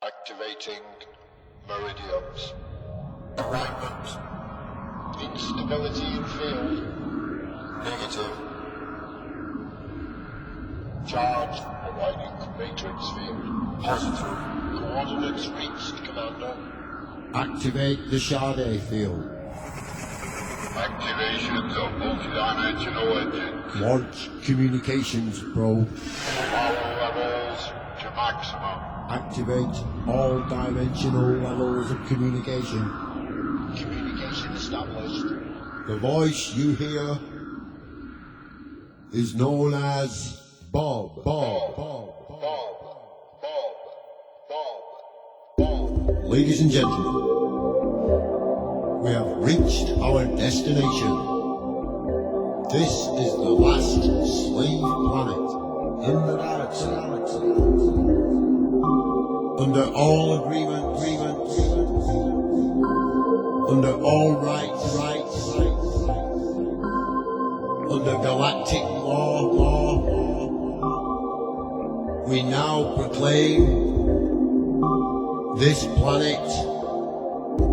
Activating meridians. Alignment. Instability in field. Negative. Charged aligning matrix field. Positive. Coordinates reached, Commander. Activate the Sade field. Activations of multidimensional engines. Launch communications probe. Power levels to maximum. Activate all dimensional levels of communication. Communication established. The voice you hear is known as Bob. Ladies and gentlemen, we have reached our destination. This is the last slave planet in the galaxy. Under all agreements, under all rights, under galactic law, we now proclaim this planet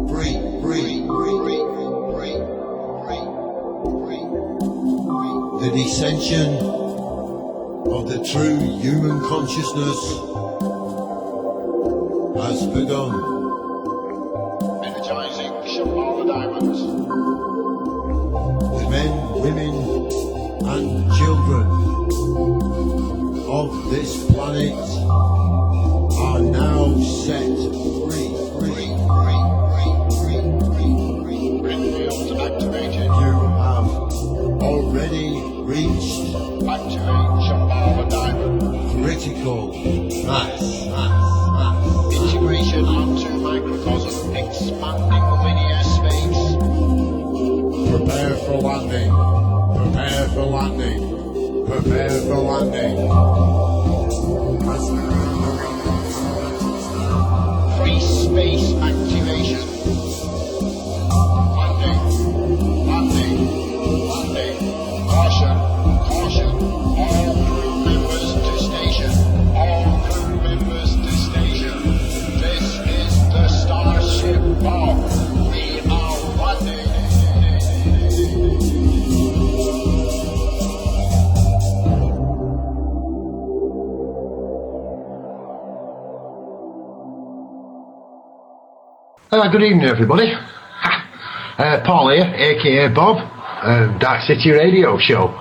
free. The descension of the true human consciousness has begun. Energizing Shambhala diamonds. The men, women, and children of this planet are now set free. Grid fields activated. You have already reached Activate Shambhala diamond. critical mass. Integration onto microcosm. Expanding linear space. Prepare for landing. Free space activation. Landing. Caution. All crew members to station. This is the Starship Bob. We are landing. Good evening, everybody. Paul here, aka Bob, Darkcity Radio Show.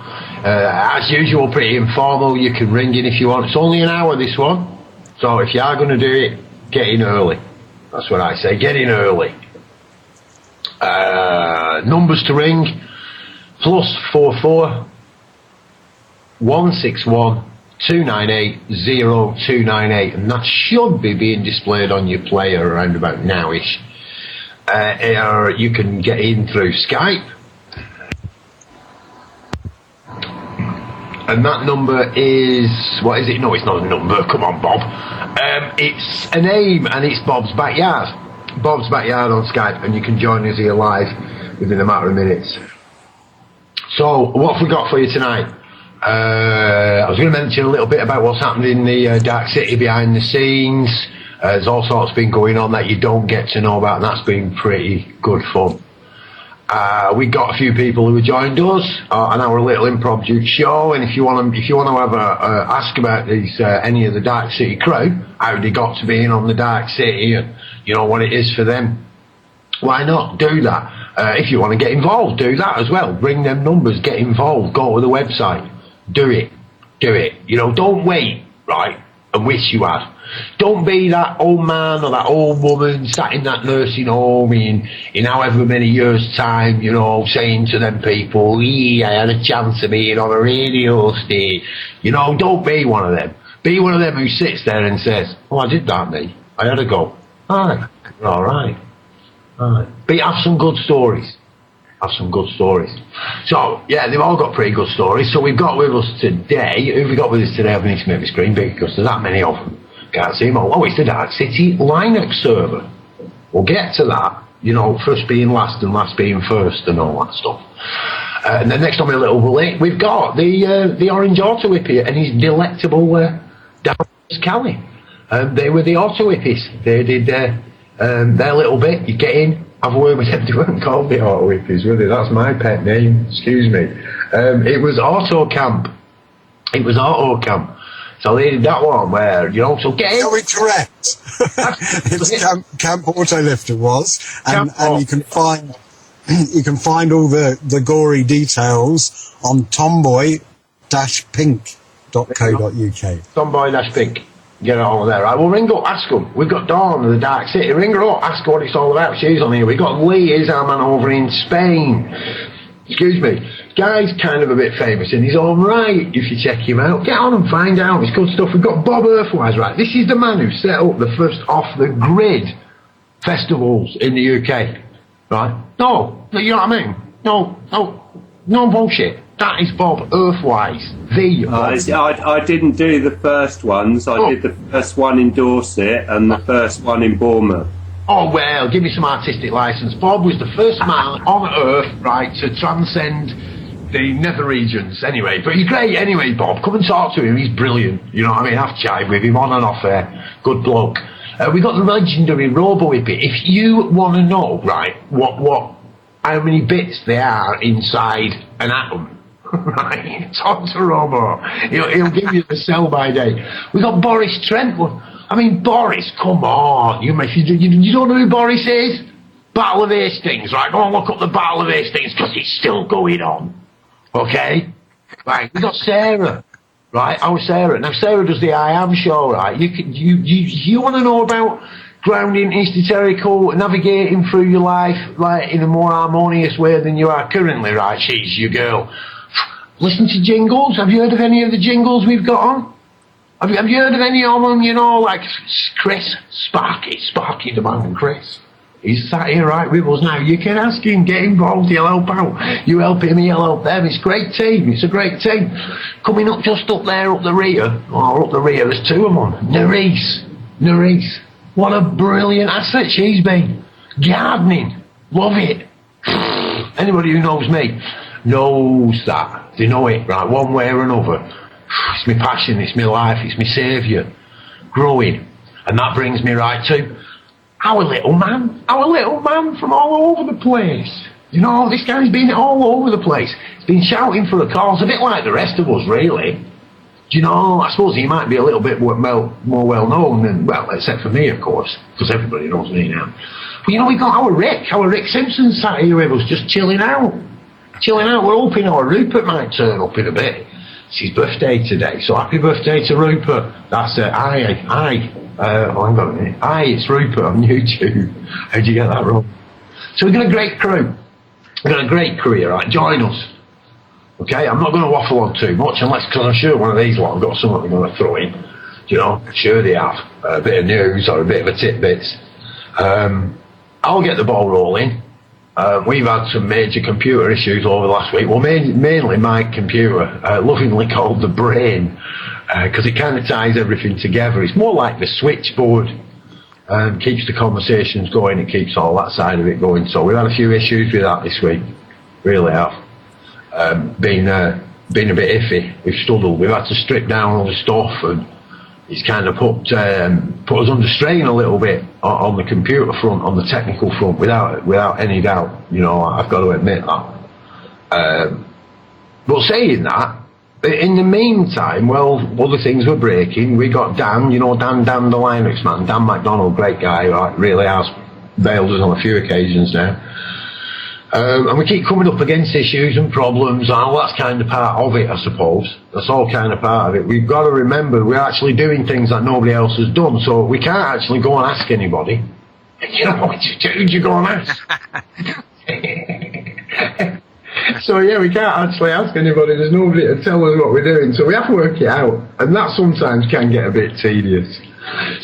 As usual, pretty informal. You can ring in if you want. It's only an hour, this one. So if you are going to do it, get in early. That's what I say, get in early. Numbers to ring, +44 161 298 0298, and that should be being displayed on your player around about nowish. Or you can get in through Skype, and that number is, what is it? No, it's not a number, come on Bob. It's a name, and it's Bob's Backyard. Bob's Backyard on Skype, and you can join us here live within a matter of minutes. So what have we got for you tonight? I was going to mention a little bit about what's happened in the Dark City behind the scenes. There's all sorts been going on that you don't get to know about, and that's been pretty good fun. We got a few people who have joined us on our little impromptu show, and if you want to have ask about these any of the Dark City crew, how they got to being on the Dark City, and you know what it is for them, why not do that? If you want to get involved, do that as well. Bring them numbers, get involved, go to the website. Do it. You know, don't wait, right, and wish you had. Don't be that old man or that old woman sat in that nursing home in however many years' time, you know, saying to them people, I had a chance of being on a radio station. You know, don't be one of them. Be one of them who sits there and says, I did that, mate. I had a go. All right. But have some good stories. So, yeah, they've all got pretty good stories. So we've got with us today, who have we got with us today? I need to make the screen big because there's that many of them. Can't see them all. Oh, it's the Dark City Linux server. We'll get to that. You know, first being last and last being first and all that stuff. And then next on my little bullet, we've got the Orange Auto Whip here and his delectable Dallas Kelly. They were the auto hippies. They did their little bit. You get in, have a word with them. They weren't called the auto hippies, were they? That's my pet name. Excuse me. It was auto camp. It was auto camp. So they did that one where, you know, so get in. Are we correct? It was Camp Autolift, it was. And you can find all the gory details on tomboy-pink.co.uk. Tomboy-pink. Get it on there, right? Well, ring up, ask them. We've got Dawn of the Dark City. Ring her up, ask her what it's all about. She's on here. We've got Lee, is our man over in Spain. Excuse me. Guy's kind of a bit famous in his own right, if you check him out. Get on and find out. It's good stuff. We've got Bob Earthwise, right? This is the man who set up the first off-the-grid festivals in the UK, right? No, you know what I mean? No bullshit. That is Bob Earthwise. I didn't do the first ones. I did the first one in Dorset and the first one in Bournemouth. Oh, well, give me some artistic license. Bob was the first man on Earth, right, to transcend the nether regions. Anyway, but he's great anyway, Bob. Come and talk to him. He's brilliant. You know what I mean? I've chatted with him on and off there. Good bloke. We got the legendary Robo-Hippie. If you want to know, right, how many bits there are inside an atom, right, talk to Robo. He'll give you the sell by day. We got Boris Trentwood. I mean, Boris, come on. You don't know who Boris is? Battle of Hastings, right? Go and look up the Battle of Hastings, because it's still going on. Okay? Right, we got Sarah. Right, our Sarah. Now, Sarah does the I Am show, right? You want to know about grounding, esoterical, navigating through your life, like, in a more harmonious way than you are currently, right? She's your girl. Listen to jingles. Have you heard of any of the jingles we've got on? Have you heard of any of them, you know, like Chris, Sparky the man, Chris? He's sat here right with us now. You can ask him, get involved, he'll help out. You help him, he'll help them. It's a great team, it's a great team. Coming up just up there, up the rear, there's two of them. Nerys. What a brilliant asset she's been. Gardening, love it. Anybody who knows me knows that. They know it, right, one way or another. It's my passion, it's my life, it's my saviour. Growing. And that brings me right to our little man from all over the place. You know, this guy's been all over the place. He's been shouting for a cause, a bit like the rest of us, really. Do you know, I suppose he might be a little bit more well known than, well, except for me, of course, because everybody knows me now. But you know, we got our Rick Simpson sat here with us, just chilling out. We're hoping our Rupert might turn up in a bit. It's his birthday today, so happy birthday to Rupert. That's hang on a minute. It's Rupert on YouTube. How'd you get that wrong? So we've got a great crew. We've got a great career, right? Join us. Okay, I'm not going to waffle on too much, unless, because I'm sure one of these lot have got something they're going to throw in. You know, sure they have. A bit of news or a bit of a tidbits. I'll get the ball rolling. We've had some major computer issues over the last week. Well, mainly my computer, lovingly called the brain, because it kind of ties everything together. It's more like the switchboard. Keeps the conversations going. It keeps all that side of it going. So we've had a few issues with that this week. Really have. Been a bit iffy. We've struggled. We've had to strip down all the stuff, and it's kind of put us under strain a little bit on the computer front, on the technical front, without any doubt. You know, I've got to admit that. But saying that, in the meantime, well, other things were breaking. We got Dan, you know, Dan the Linux man, Dan McDonald, great guy, right, really has bailed us on a few occasions now. And we keep coming up against issues and problems, and all that's kind of part of it, I suppose. That's all kind of part of it. We've got to remember we're actually doing things that nobody else has done, so we can't actually go and ask anybody. You know, who'd you go and ask? So yeah, we can't actually ask anybody. There's nobody to tell us what we're doing, so we have to work it out, and that sometimes can get a bit tedious.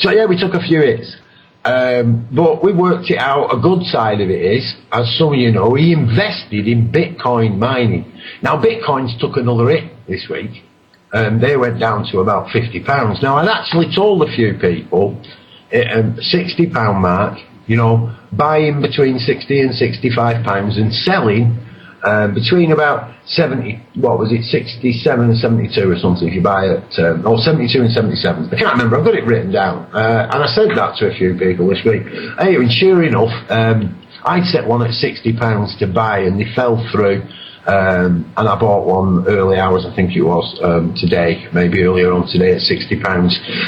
So yeah, we took a few hits. But we worked it out. A good side of it is, as some of you know, he invested in Bitcoin mining. Now, Bitcoin's took another hit this week. They went down to about £50. Now, I'd actually told a few people, £60 mark, you know, buying between £60 and £65 and selling between about 67 and 72 or something, if you buy it, or 72 and 77. I can't remember, I've got it written down. And I said that to a few people this week. Hey, and sure enough, I'd set one at £60 to buy, and they fell through. And I bought one early hours, I think it was, today, maybe earlier on today at £60.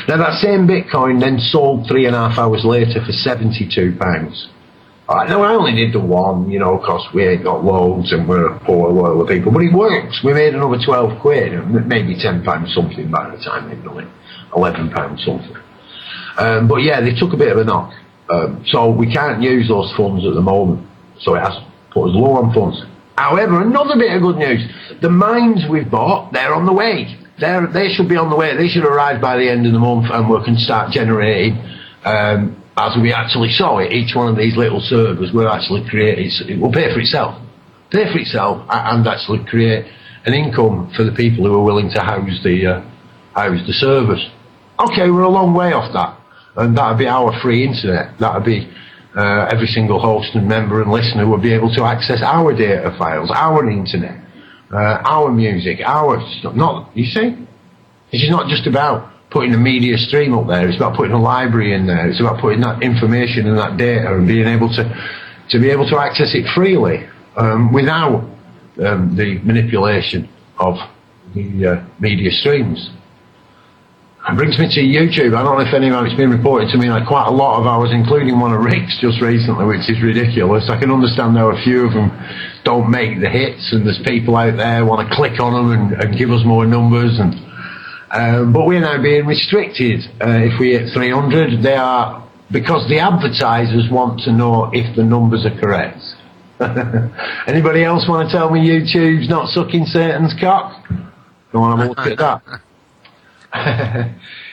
Now that same Bitcoin then sold 3.5 hours later for £72. Alright, now I only did the one, you know, because we ain't got loads and we're a poor loyal people, but it works. We made another 12 quid, maybe £10 something by the time they've done it, £11 something. But yeah, they took a bit of a knock. So we can't use those funds at the moment. So it has put us low on funds. However, another bit of good news. The mines we've bought, they're on the way. They should be on the way. They should arrive by the end of the month, and we can start generating, as we actually saw it, each one of these little servers will actually create, it will pay for itself. And actually create an income for the people who are willing to house the servers. Okay, we're a long way off that. And that would be our free internet. That would be every single host and member and listener would be able to access our data files, our internet, our music, you see? This is not just about putting a media stream up there, it's about putting a library in there, it's about putting that information and that data and being able to be able to access it freely, without the manipulation of the media streams. It brings me to YouTube. I don't know if anyone, it's been reported to me like quite a lot of hours, including one of Rick's just recently, which is ridiculous. I can understand how a few of them don't make the hits, and there's people out there want to click on them and give us more numbers. But we're now being restricted. If we hit 300, they are, because the advertisers want to know if the numbers are correct. Anybody else want to tell me YouTube's not sucking Satan's cock? Go on, have a look at that.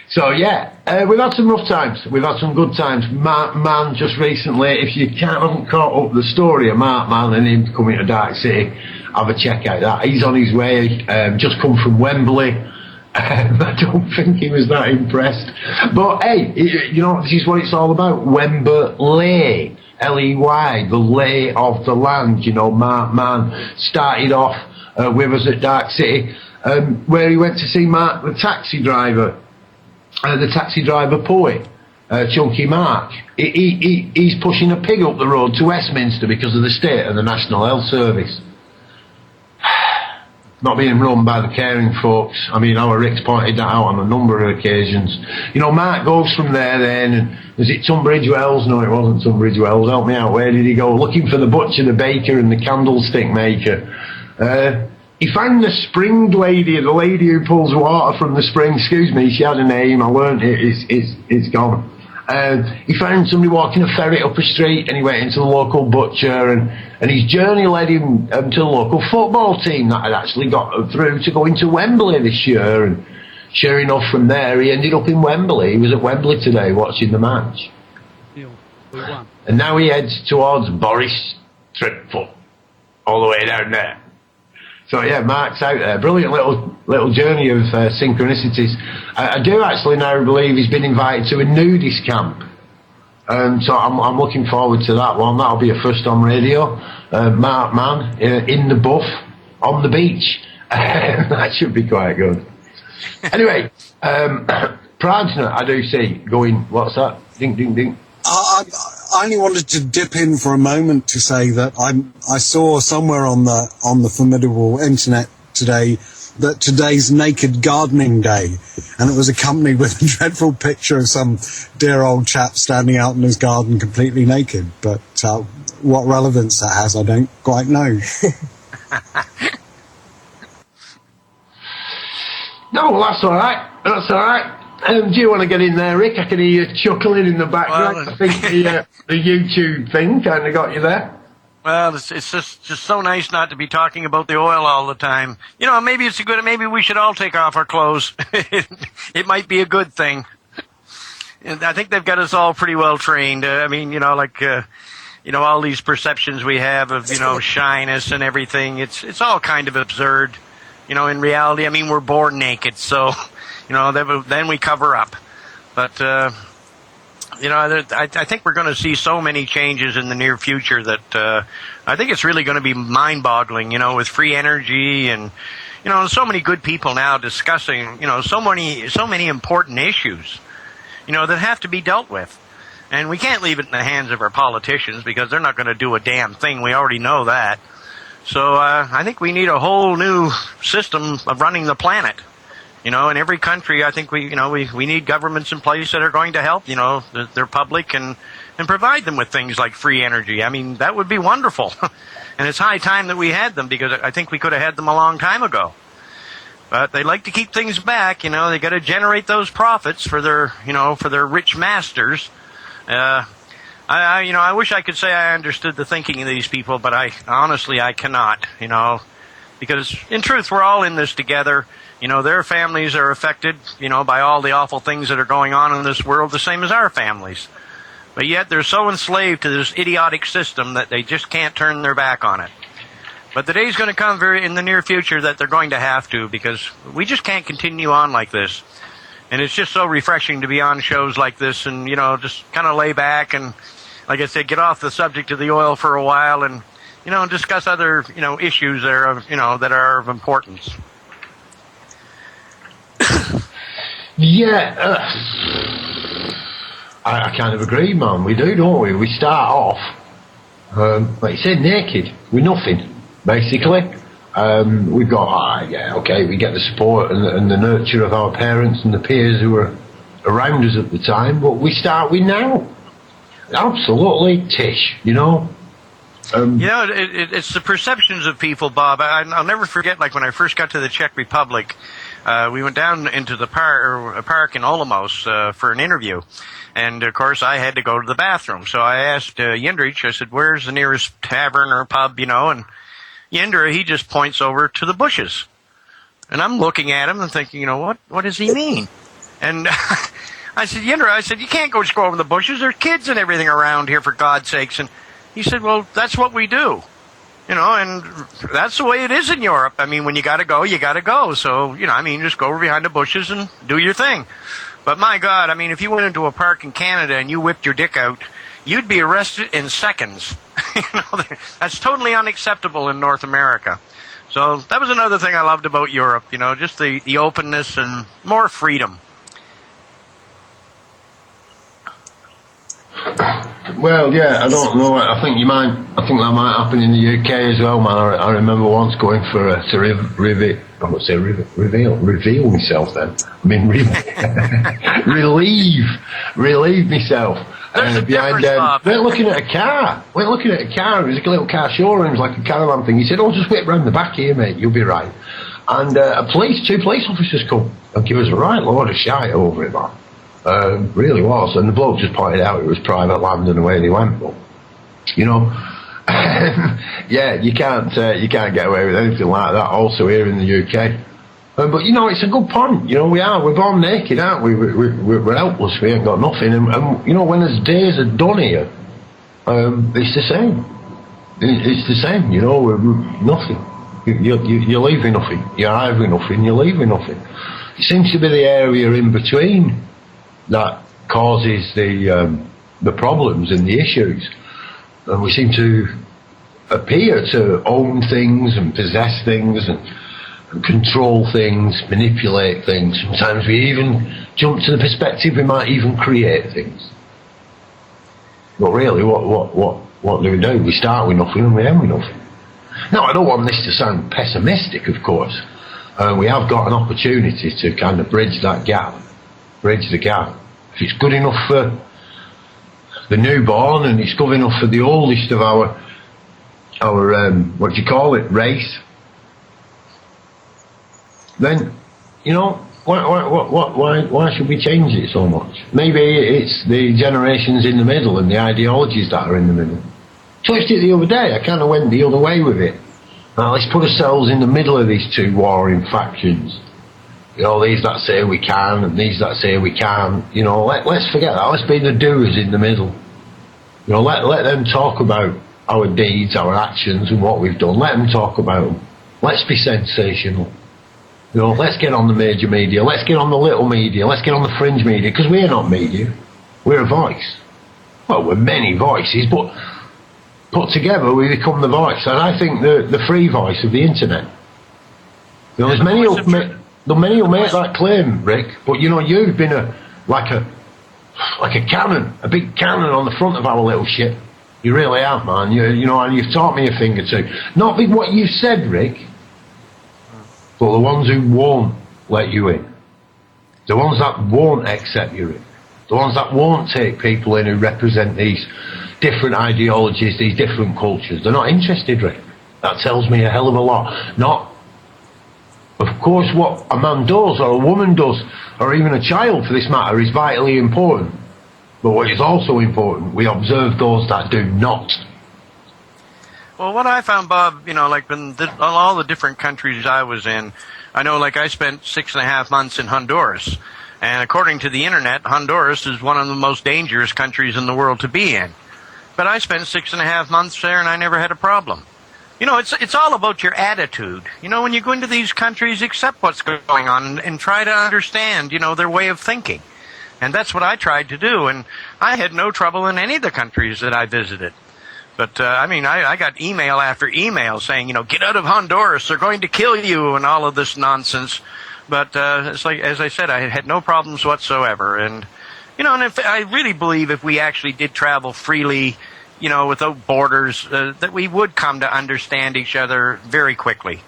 So yeah, we've had some rough times, we've had some good times. Mark Mann just recently, if you haven't caught up the story of Mark Mann and him coming to Dark City, have a check out that. He's on his way, just come from Wembley. I don't think he was that impressed, but hey, you know, this is what it's all about. Wembley, L-E-Y, the lay of the land. You know, Mark Mann started off with us at Dark City, where he went to see Mark the taxi driver poet, Chunky Mark. He's pushing a pig up the road to Westminster because of the state of the National Health Service. Not being run by the caring folks. I mean, our Rick's pointed that out on a number of occasions. You know, Mark goes from there then, and was it Tunbridge Wells? No, it wasn't Tunbridge Wells. Help me out. Where did he go? Looking for the butcher, the baker, and the candlestick maker. He found the spring lady, the lady who pulls water from the spring. Excuse me, she had a name. I learned it. It's gone. He found somebody walking a ferret up a street, and he went into the local butcher, and his journey led him to the local football team that had actually got through to go into Wembley this year. And sure enough, from there he ended up in Wembley. He was at Wembley today watching the match. And now he heads towards Boris Tripfoot, all the way down there. So yeah, Mark's out there. Brilliant little journey of synchronicities. I do actually now believe he's been invited to a nudist camp. So I'm looking forward to that one. That'll be a first on radio. Mark Mann in the buff on the beach. That should be quite good. Anyway, Prajna, I do see going, what's that? Ding, ding, ding. I only wanted to dip in for a moment to say that I saw somewhere on the formidable internet today that today's Naked Gardening Day, and it was accompanied with a dreadful picture of some dear old chap standing out in his garden completely naked. But what relevance that has, I don't quite know. No, well, that's all right. That's all right. Do you want to get in there, Rick? I can hear you chuckling in the background. Well, I think the YouTube thing kind of got you there. Well, it's just so nice not to be talking about the oil all the time. You know, maybe maybe we should all take off our clothes. It might be a good thing. And I think they've got us all pretty well trained. I mean, you know, like, you know, all these perceptions we have of, you know, shyness and everything. It's all kind of absurd. You know, in reality, I mean, we're born naked, so... You know, then we cover up. But I think we're going to see so many changes in the near future that I think it's really going to be mind-boggling, with free energy and, so many good people now discussing, so many important issues, that have to be dealt with. And we can't leave it in the hands of our politicians because they're not going to do a damn thing. We already know that. So I think we need a whole new system of running the planet. In every country, I think we need governments in place that are going to help, their public and provide them with things like free energy. I mean, that would be wonderful. And it's high time that we had them because I think we could have had them a long time ago. But they like to keep things back, they got to generate those profits for their rich masters. I wish I could say I understood the thinking of these people, but I cannot, because in truth, we're all in this together. Their families are affected, by all the awful things that are going on in this world, the same as our families. But yet they're so enslaved to this idiotic system that they just can't turn their back on it. But the day's going to come in the near future that they're going to have to, because we just can't continue on like this. And it's just so refreshing to be on shows like this and, just kind of lay back and, like I said, get off the subject of the oil for a while and, discuss other, issues that are, that are of importance. Yeah, I kind of agree, man. We do, don't we? We start off, like you said, naked, with nothing, basically. We've got, we get the support and the nurture of our parents and the peers who were around us at the time, but we start with now. Absolutely tish, it's the perceptions of people, Bob. I'll never forget, like when I first got to the Czech Republic, we went down into the park in Olomouc for an interview. And, of course, I had to go to the bathroom. So I asked Jindrich, I said, where's the nearest tavern or pub, and Yindra, he just points over to the bushes. And I'm looking at him and thinking, what does he mean? And I said, Yindra, you can't just go over the bushes. There's kids and everything around here, for God's sakes. And he said, well, that's what we do. And that's the way it is in Europe. I mean, when you gotta go, you gotta go. So, just go over behind the bushes and do your thing. But my God, if you went into a park in Canada and you whipped your dick out, you'd be arrested in seconds. That's totally unacceptable in North America. So that was another thing I loved about Europe, just the openness and more freedom. Well, yeah, I don't know. I think that might happen in the UK as well, man. I remember once going to reveal myself then. relieve myself. Behind we're looking at a car. It was like a little car showroom, it was like a caravan thing. He said, just whip round the back here, mate, you'll be right. And two police officers come and give us a right load of shite over it, man. Really was, and the bloke just pointed out it was private land and away they went. But yeah, you can't get away with anything like that. Also here in the UK, but it's a good point. We're born naked, aren't we? We're helpless. We ain't got nothing, and when there's days are done here, it's the same. It's the same. We're nothing. You're leaving nothing. You arrive with nothing. You leave with nothing. It seems to be the area in between that causes the problems and the issues, and we seem to appear to own things and possess things and control things, manipulate things. Sometimes we even jump to the perspective we might even create things. But really, what do we do? We start with nothing and we end with nothing. Now, I don't want this to sound pessimistic, of course. We have got an opportunity to kind of bridge the gap. If it's good enough for the newborn and it's good enough for the oldest of our race, then why should we change it so much? Maybe it's the generations in the middle and the ideologies that are in the middle. Touched it the other day. I kind of went the other way with it. Now let's put ourselves in the middle of these two warring factions. These that say we can and these that say we can't. Let's forget that. Let's be the doers in the middle. Let them talk about our deeds, our actions and what we've done. Let them talk about them. Let's be sensational. Let's get on the major media. Let's get on the little media. Let's get on the fringe media, because we're not media. We're a voice. Well, we're many voices, but put together we become the voice. And I think the free voice of the internet. You know, there's many who'll make that claim, Rick, but you know, you've been like a cannon, a big cannon on the front of our little ship. You really have, man. You know, and you've taught me a thing or two. Not with what you've said, Rick, but the ones who won't let you in. The ones that won't accept you in. The ones that won't take people in who represent these different ideologies, these different cultures. They're not interested, Rick. That tells me a hell of a lot. Not, of course, what a man does or a woman does, or even a child for this matter, is vitally important. But what is also important, we observe those that do not. Well, what I found, Bob, you know, like in all the different countries I was in, I know, like, I spent 6.5 months in Honduras. And according to the internet, Honduras is one of the most dangerous countries in the world to be in. But I spent 6.5 months there, and I never had a problem. You know, it's all about your attitude. You know, when you go into these countries, accept what's going on and try to understand, you know, their way of thinking. And that's what I tried to do. And I had no trouble in any of the countries that I visited. But, I mean, I got email after email saying, you know, get out of Honduras, they're going to kill you, and all of this nonsense. But it's like, as I said, I had no problems whatsoever. And, you know, and I really believe if we actually did travel freely, you know, without borders, that we would come to understand each other very quickly.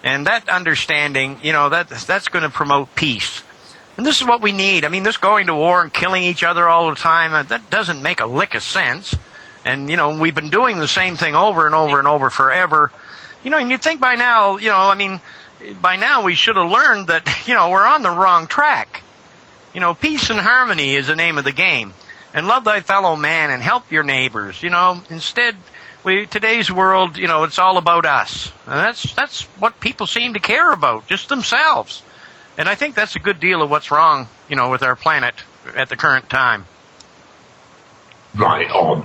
And that understanding, you know, that's going to promote peace. And this is what we need. I mean, this going to war and killing each other all the time, that doesn't make a lick of sense. And, you know, we've been doing the same thing over and over and over forever. You know, and you'd think by now, you know, I mean, by now we should have learned that, you know, we're on the wrong track. You know, peace and harmony is the name of the game. And love thy fellow man and help your neighbors. You know, instead, today's world, you know, it's all about us. And that's what people seem to care about, just themselves. And I think that's a good deal of what's wrong, you know, with our planet at the current time. Right on,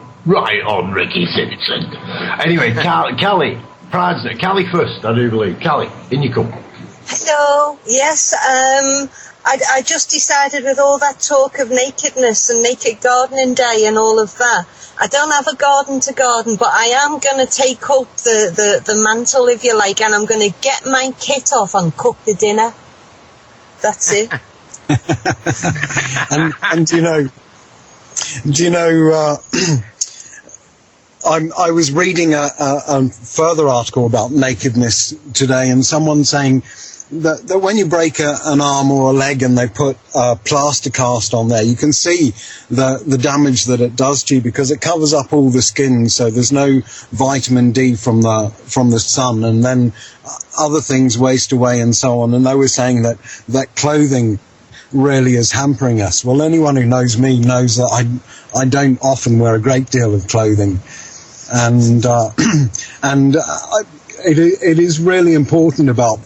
Ricky Simpson. Anyway, Callie first, I do believe. Callie, in you come. Hello, yes, I just decided with all that talk of nakedness and naked gardening day and all of that, I don't have a garden to garden, but I am going to take up the mantle, if you like, and I'm going to get my kit off and cook the dinner. That's it. and do you know, I was reading a further article about nakedness today, and someone saying that when you break an arm or a leg and they put a plaster cast on there, you can see the damage that it does to you because it covers up all the skin, so there's no vitamin D from the sun, and then other things waste away and so on. And they were saying that clothing really is hampering us. Well, anyone who knows me knows that I don't often wear a great deal of clothing, and it is really important about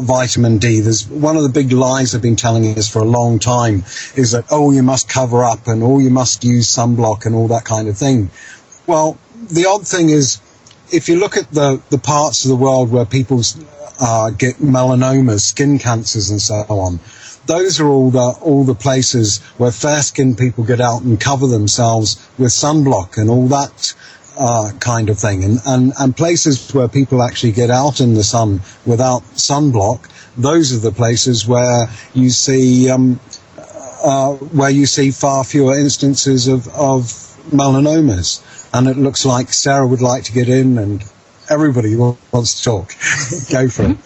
vitamin D. There's one of the big lies they've been telling us for a long time is that, oh, you must cover up and you must use sunblock and all that kind of thing. Well, the odd thing is, if you look at the parts of the world where people get melanomas, skin cancers and so on, those are all the places where fair-skinned people get out and cover themselves with sunblock and all that kind of thing. And places where people actually get out in the sun without sunblock, those are the places where you see far fewer instances of melanomas. And it looks like Sarah would like to get in, and everybody wants to talk. Go for it.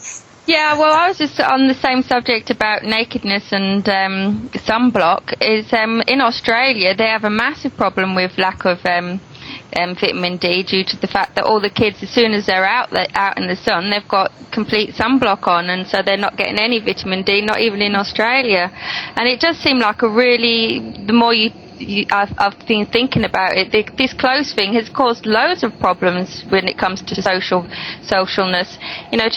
Yeah, well, I was just on the same subject about nakedness and sunblock. In Australia, they have a massive problem with lack of vitamin D due to the fact that all the kids, as soon as they're out in the sun, they've got complete sunblock on, and so they're not getting any vitamin D, not even in Australia. And it does seem like the more I've been thinking about it, this clothes thing has caused loads of problems when it comes to socialness. You know,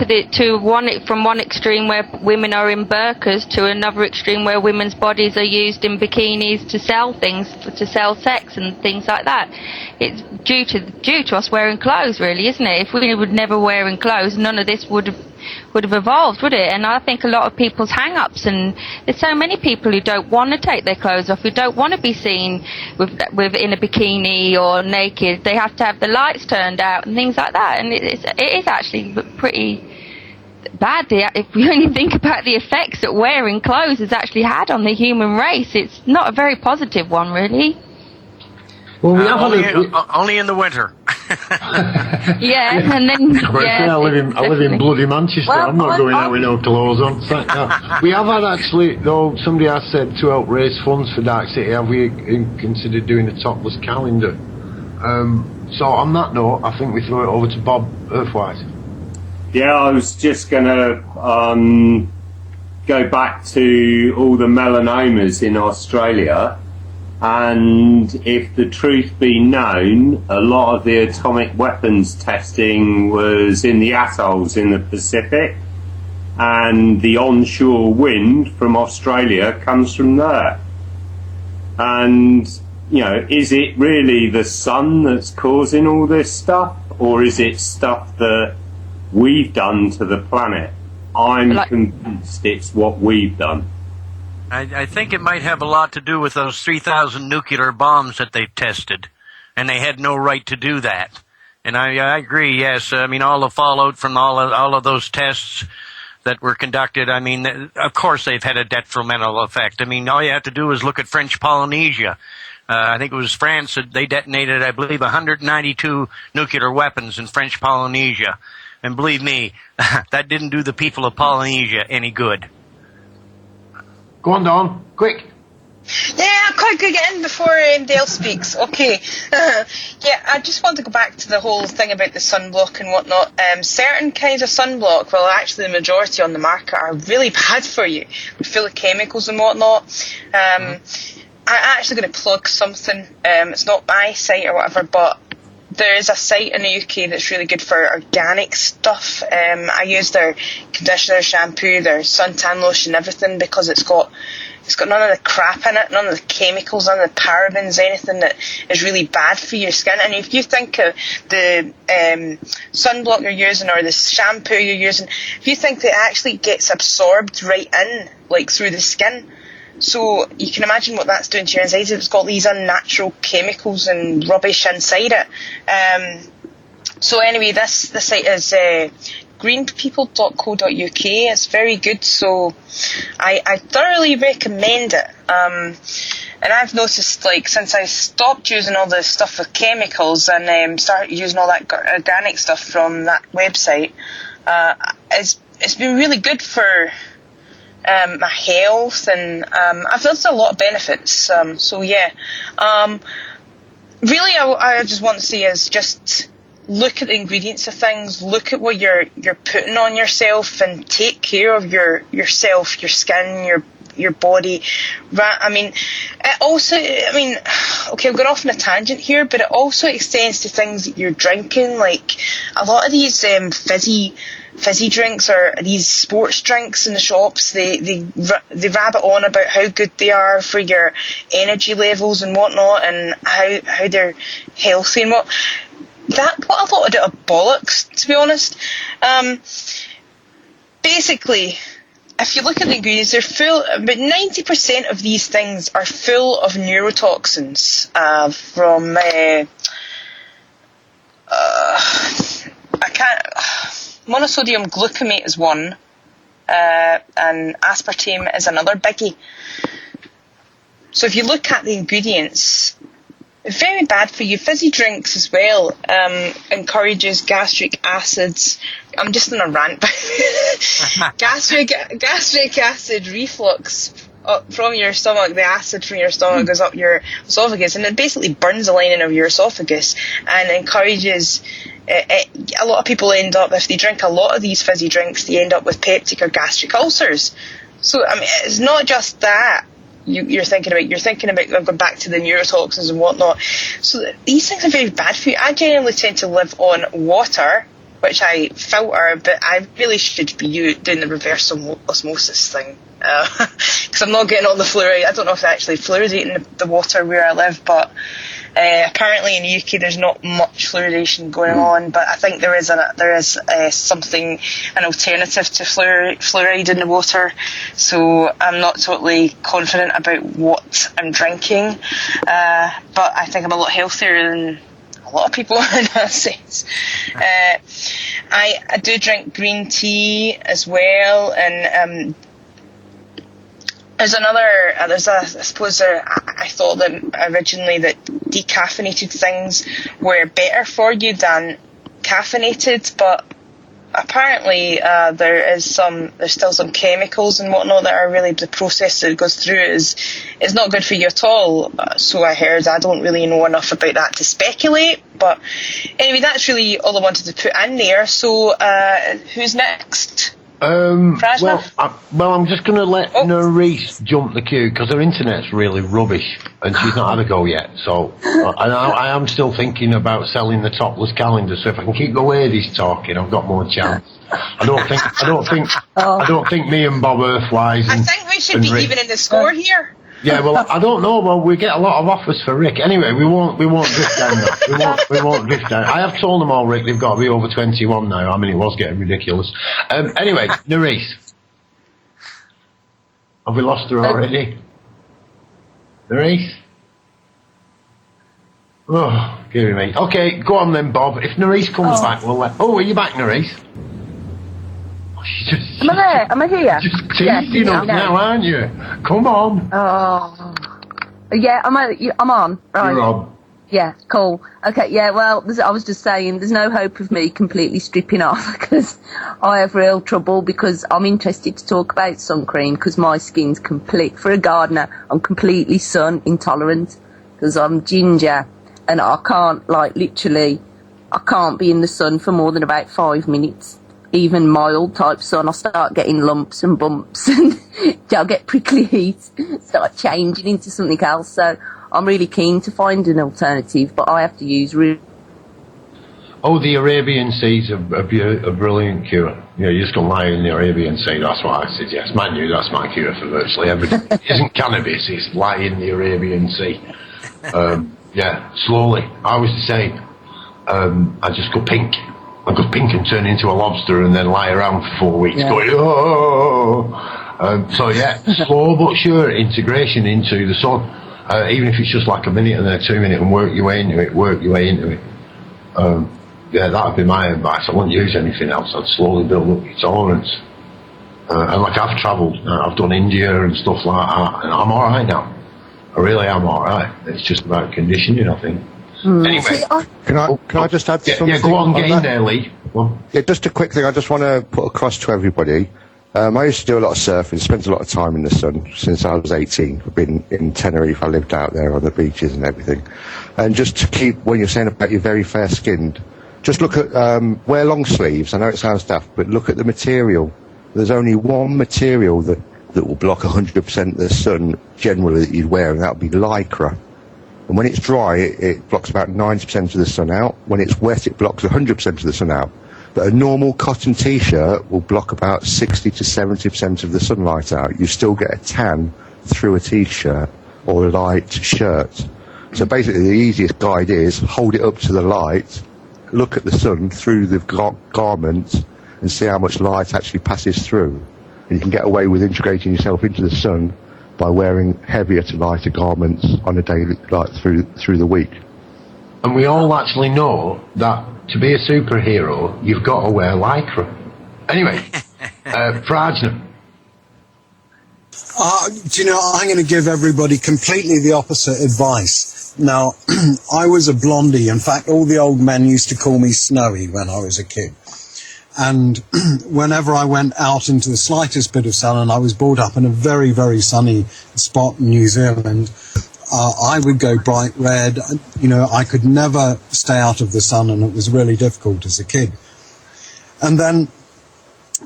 from one extreme where women are in burqas to another extreme where women's bodies are used in bikinis to sell things, to sell sex and things like that. It's due to us wearing clothes, really, isn't it? If we were never wearing clothes, none of this would have evolved, would it? And I think a lot of people's hang-ups, and there's so many people who don't want to take their clothes off, who don't want to be seen with in a bikini or naked. They have to have the lights turned out and things like that, and it is actually pretty bad. If you only think about the effects that wearing clothes has actually had on the human race, it's not a very positive one, really. Well, we only in the winter. Yeah, and then I live in bloody Manchester. Well, I'm not going out with no clothes on. We have had actually, though. Somebody has said to help raise funds for Dark City, have we considered doing a topless calendar? So on that note, I think we throw it over to Bob Earthwise. Yeah, I was just gonna go back to all the melanomas in Australia. And if the truth be known, a lot of the atomic weapons testing was in the atolls in the Pacific, and the onshore wind from Australia comes from there. And, you know, is it really the sun that's causing all this stuff, or is it stuff that we've done to the planet? I'm convinced it's what we've done. I think it might have a lot to do with those 3,000 nuclear bombs that they've tested, and they had no right to do that. And I agree, yes. I mean, all the fallout from all of those tests that were conducted, I mean, of course they've had a detrimental effect. I mean, all you have to do is look at French Polynesia. I think it was France that they detonated, I believe, 192 nuclear weapons in French Polynesia. And believe me, that didn't do the people of Polynesia any good. Go on, Dawn, quick. Yeah, I'm quite good get in before Dale speaks. Okay. Yeah, I just want to go back to the whole thing about the sunblock and whatnot. Certain kinds of sunblock, well, actually the majority on the market are really bad for you, full of chemicals and whatnot. I'm actually going to plug something. It's not my site or whatever, but there is a site in the UK that's really good for organic stuff. I use their conditioner, shampoo, their suntan lotion, everything, because it's got none of the crap in it, none of the chemicals, none of the parabens, anything that is really bad for your skin. And if you think of the sunblock you're using or the shampoo you're using, if you think that it actually gets absorbed right in, like through the skin, so you can imagine what that's doing to your insides. It's got these unnatural chemicals and rubbish inside it. So anyway, this site is greenpeople.co.uk. It's very good, so I thoroughly recommend it. And I've noticed, like, since I stopped using all the stuff with chemicals and started using all that organic stuff from that website, it's been really good for my health, and I've noticed a lot of benefits. So yeah, really, I just want to say is just look at the ingredients of things, look at what you're putting on yourself, and take care of yourself, your skin, your body. I mean, it also, okay, I'm going off on a tangent here, but it also extends to things that you're drinking. Like a lot of these fizzy drinks or these sports drinks in the shops, they rabbit on about how good they are for your energy levels and whatnot, and how they're healthy and what. What a lot of it are bollocks, to be honest. Basically, if you look at the ingredients, they're full. About 90% of these things are full of neurotoxins from. Monosodium glutamate is one, and aspartame is another biggie. So if you look at the ingredients, very bad for you. Fizzy drinks as well encourages gastric acids. I'm just on a rant. gastric acid reflux from your stomach. The acid from your stomach goes up your esophagus, and it basically burns the lining of your esophagus and encourages. A lot of people end up, if they drink a lot of these fizzy drinks, they end up with peptic or gastric ulcers. So I mean, it's not just that. You're thinking about going back to the neurotoxins and whatnot. So these things are very bad for you. I generally tend to live on water, which I filter, but I really should be doing the reverse osmosis thing, because I'm not getting all the fluoride. I don't know if they're actually fluoridating the water where I live, but Apparently in the UK there's not much fluoridation going on, but I think there is something, an alternative to fluoride in the water. So I'm not totally confident about what I'm drinking, but I think I'm a lot healthier than a lot of people in that sense. I do drink green tea as well, and I thought that originally that decaffeinated things were better for you than caffeinated, but apparently there's still some chemicals and whatnot that are really, the process that it goes through is not good for you at all. So I heard. I don't really know enough about that to speculate, but anyway, that's really all I wanted to put in there. So who's next? I'm just going to let Nerese jump the queue because her internet's really rubbish and she's not had a go yet. So, and I am still thinking about selling the topless calendar. So if I can keep the ladies talking, I've got more chance. I don't think me and Bob Earthwise. I think we should be even in the score here. Yeah, well, I don't know. Well, we get a lot of offers for Rick. Anyway, we won't drift down that. We won't drift down. I have told them all, Rick, they've got to be over 21 now. I mean, it was getting ridiculous. Anyway, Nerese. Have we lost her already? Nerese? Oh, give me. Okay, go on then, Bob. If Nerese comes back, we'll let... Oh, are you back, Nerese? Am I there? Am I here? Just teasing us now, aren't you? Come on. Oh. Yeah, I'm on. Right. You're on. Yeah, cool. Okay, yeah, well, I was just saying, there's no hope of me completely stripping off because I have real trouble because I'm interested to talk about sun cream because my skin's for a gardener, I'm completely sun intolerant because I'm ginger and I can't, literally, I can't be in the sun for more than about 5 minutes. Even mild type sun, I'll start getting lumps and bumps and I'll get prickly heat, start changing into something else. So I'm really keen to find an alternative, but I have to use the Arabian Sea's a brilliant cure. You just go lie in the Arabian Sea, that's what I suggest. Mind you, that's my cure for virtually everything. It isn't cannabis, it's lie in the Arabian Sea. Slowly. I was the same. I just go pink. I go pink and turn into a lobster and then lie around for 4 weeks going, oh! Slow but sure integration into the sun. Even if it's just like a minute and then a 2 minute and work your way into it. That would be my advice. I wouldn't use anything else. I'd slowly build up your tolerance. And I've travelled. I've done India and stuff like that. And I'm alright now. I really am alright. It's just about conditioning, I think. Anyway, can I just add something? Yeah, go on, get in there, Lee. Yeah, just a quick thing I just want to put across to everybody. I used to do a lot of surfing, spent a lot of time in the sun since I was 18. I've been in Tenerife, I lived out there on the beaches and everything. And just to keep, when you're saying about your very fair-skinned, just look at, wear long sleeves. I know it sounds daft, but look at the material. There's only one material that will block 100% of the sun generally that you'd wear, and that would be Lycra. And when it's dry, it blocks about 90% of the sun out. When it's wet, it blocks 100% of the sun out. But a normal cotton T-shirt will block about 60 to 70% of the sunlight out. You still get a tan through a T-shirt or a light shirt. So basically, the easiest guide is hold it up to the light, look at the sun through the garment, and see how much light actually passes through. And you can get away with integrating yourself into the sun by wearing heavier to lighter garments on a daily, through the week. And we all actually know that to be a superhero, you've got to wear Lycra. Anyway, Prajna. I'm going to give everybody completely the opposite advice. Now, I was a blondie. In fact, all the old men used to call me Snowy when I was a kid. And whenever I went out into the slightest bit of sun, and I was brought up in a very, very sunny spot in New Zealand, I would go bright red. I could never stay out of the sun, and it was really difficult as a kid. And then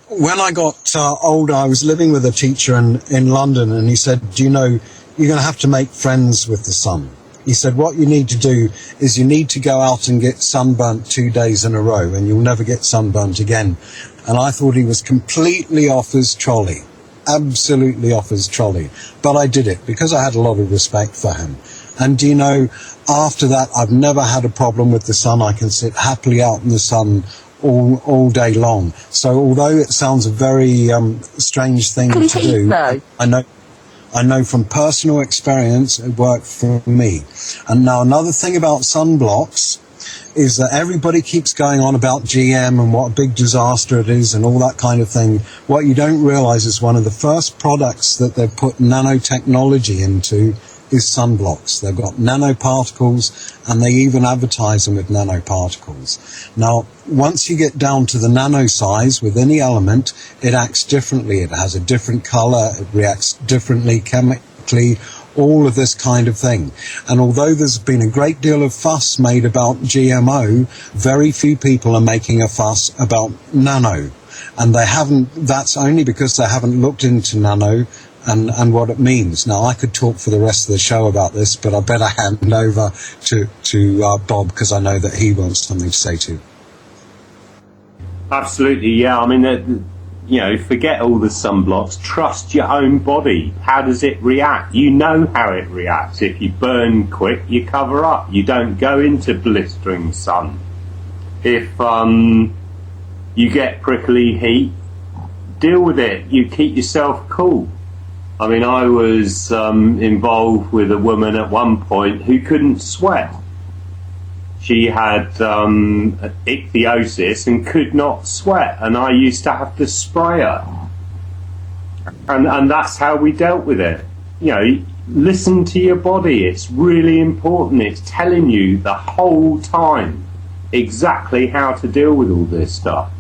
when I got older, I was living with a teacher in London, and he said, you're going to have to make friends with the sun. He said, what you need to do is you need to go out and get sunburnt 2 days in a row, and you'll never get sunburnt again. And I thought he was completely off his trolley, absolutely off his trolley. But I did it because I had a lot of respect for him. And do you know, after that, I've never had a problem with the sun. I can sit happily out in the sun all day long. So although it sounds a very strange thing to do, I know from personal experience it worked for me. And now another thing about sunblocks is that everybody keeps going on about GM and what a big disaster it is and all that kind of thing. What you don't realize is one of the first products that they've put nanotechnology into is sunblocks. They've got nanoparticles, and they even advertise them with nanoparticles. Now, once you get down to the nano size with any element, it acts differently. It has a different color, it reacts differently chemically, all of this kind of thing. And although there's been a great deal of fuss made about GMO, very few people are making a fuss about nano. And they haven't, that's only because they haven't looked into nano and what it means. Now, I could talk for the rest of the show about this, but I better hand over to Bob, because I know that he wants something to say too. Absolutely, yeah. I mean, you know, forget all the sunblocks. Trust your own body. How does it react? You know how it reacts. If you burn quick, you cover up. You don't go into blistering sun. If you get prickly heat, deal with it. You keep yourself cool. I mean, I was involved with a woman at one point who couldn't sweat. She had ichthyosis and could not sweat, and I used to have to spray her. And that's how we dealt with it. You know, listen to your body. It's really important. It's telling you the whole time exactly how to deal with all this stuff.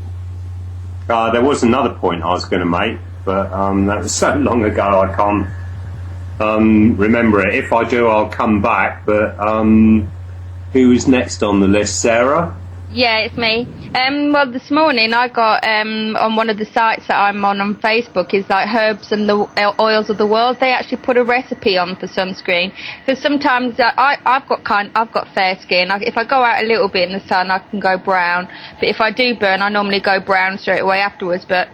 There was another point I was going to make, but that was so long ago I can't remember it. If I do, I'll come back. But who is next on the list, Sarah? Yeah, it's me. Well, this morning I got on one of the sites that I'm on Facebook, is like Herbs and the Oils of the World. They actually put a recipe on for sunscreen, because sometimes I've got fair skin. If I go out a little bit in the sun, I can go brown. But if I do burn, I normally go brown straight away afterwards. But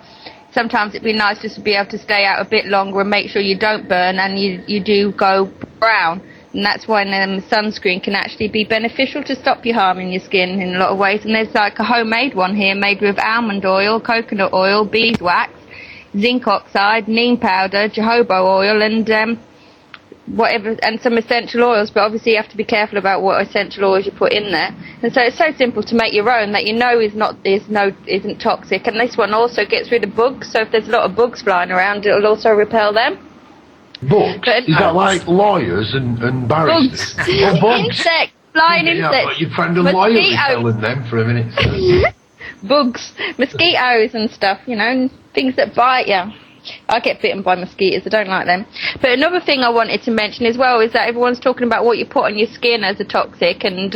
sometimes it'd be nice just to be able to stay out a bit longer and make sure you don't burn and you do go brown. And that's when sunscreen can actually be beneficial to stop you harming your skin in a lot of ways. And there's like a homemade one here made with almond oil, coconut oil, beeswax, zinc oxide, neem powder, jojoba oil, and whatever, and some essential oils. But obviously you have to be careful about what essential oils you put in there. And so it's so simple to make your own that you know isn't toxic. And this one also gets rid of bugs. So if there's a lot of bugs flying around, it'll also repel them. Bugs? Is that like lawyers and barristers? Bugs. Oh, bugs. Insects. Flying insects. Yeah, but your friend a lawyer repelling them for a minute. So. Bugs. Mosquitoes and stuff, you know, things that bite you. I get bitten by mosquitoes. I don't like them. But another thing I wanted to mention as well is that everyone's talking about what you put on your skin as a toxic, and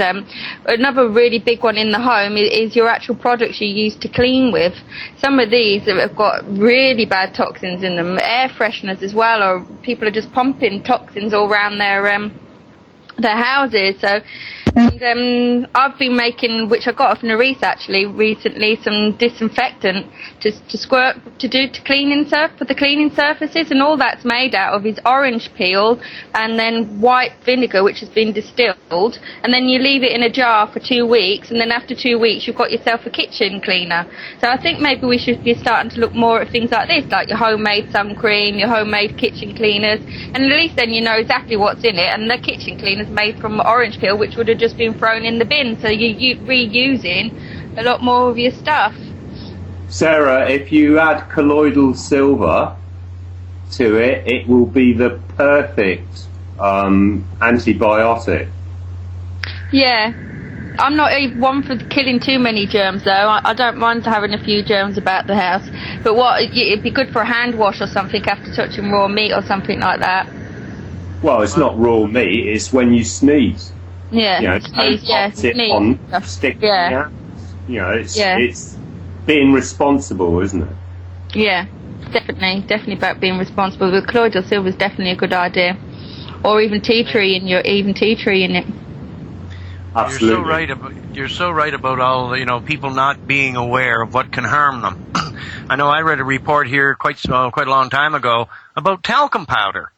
another really big one in the home is your actual products you use to clean with. Some of these have got really bad toxins in them, air fresheners as well, or people are just pumping toxins all around their houses. So, and I've been making, which I got off Nerisse actually recently, some disinfectant to squirt to cleaning for the cleaning surfaces, and all that's made out of is orange peel and then white vinegar, which has been distilled, and then you leave it in a jar for 2 weeks, and then after 2 weeks you've got yourself a kitchen cleaner. So I think maybe we should be starting to look more at things like this, like your homemade sun cream, your homemade kitchen cleaners, and at least then you know exactly what's in it. And the kitchen cleaner's made from orange peel, which would have just been thrown in the bin, so you're reusing a lot more of your stuff. Sarah, if you add colloidal silver to it, it will be the perfect antibiotic. Yeah, I'm not even one for killing too many germs though. I don't mind having a few germs about the house, but it'd be good for a hand wash or something after touching raw meat or something like that. Well, it's not raw meat, it's when you sneeze. Yeah, you know, sneeze. On, stick yeah. You know, it's being responsible, isn't it? Yeah, definitely about being responsible. But colloidal silver is definitely a good idea, or even tea tree in it. Absolutely. You're so right about all people not being aware of what can harm them. I know I read a report here quite a long time ago about talcum powder.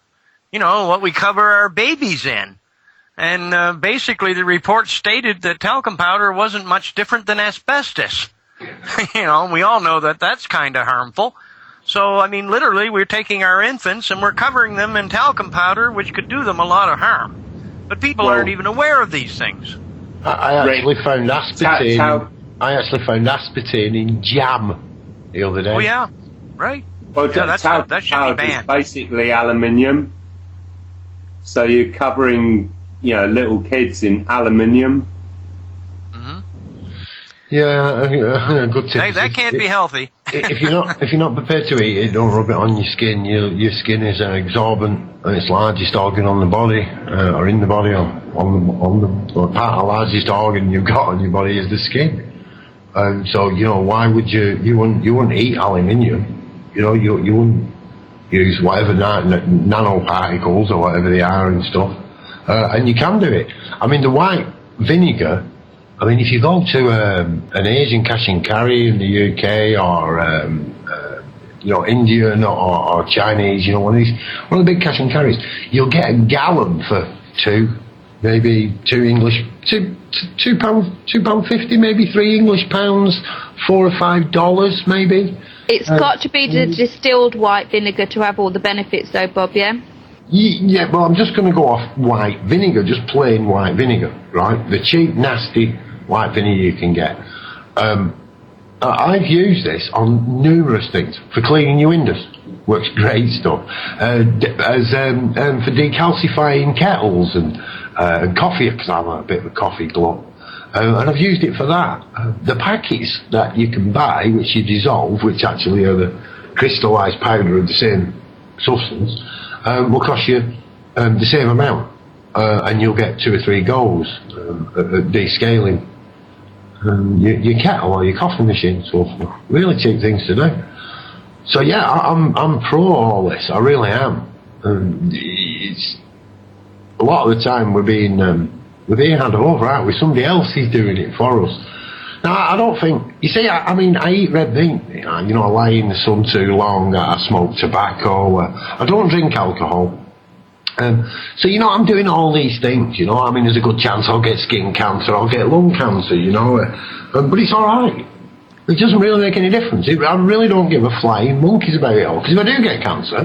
You know, what we cover our babies in. And basically the report stated that talcum powder wasn't much different than asbestos. You know, we all know that that's kind of harmful. So, I mean, literally, we're taking our infants and we're covering them in talcum powder, which could do them a lot of harm. But people aren't even aware of these things. I actually found aspartame. I actually found aspartame in jam the other day. Oh yeah, right. Well, Yeah, that should be banned. Basically aluminium. So you're covering, you know, little kids in aluminium. Yeah, good tip. Hey, that can't be healthy. if you're not prepared to eat it, don't rub it on your skin. Your skin is absorbent, and it's largest organ on the body, or in the body, or on the part of the largest organ you've got on your body is the skin. So you know, why would you wouldn't eat aluminium? You know, you wouldn't use whatever nanoparticles or whatever they are and stuff, and you can do it. I mean, the white vinegar. I mean, if you go to an Asian cash and carry in the UK or you know, Indian or Chinese, you know, one of the big cash and carries, you'll get a gallon for maybe £2.50, maybe £3 $4 or $5, maybe. It's got to be the distilled white vinegar to have all the benefits, though, Bob. Yeah. Yeah, well, I'm just going to go off white vinegar, just plain white vinegar, right? The cheap, nasty white vinegar you can get. I've used this on numerous things. For cleaning your windows, works great stuff. For decalcifying kettles and coffee, because I'm a bit of a coffee glutton. And I've used it for that. The packets that you can buy, which you dissolve, which actually are the crystallised powder of the same substance, will cost you the same amount, and you'll get 2 or 3 goes at descaling your kettle or your coffee machine. So really cheap things to do. So yeah, I'm pro all this. I really am. It's a lot of the time we're being had over, aren't we? Somebody else is doing it for us. Now, I don't think, you see, I mean, I eat red meat, you know, I lie in the sun too long, I smoke tobacco, I don't drink alcohol. So, you know, I'm doing all these things, you know, I mean, there's a good chance I'll get skin cancer, I'll get lung cancer, you know, but it's alright. It doesn't really make any difference. I really don't give a flying monkeys about it all, because if I do get cancer,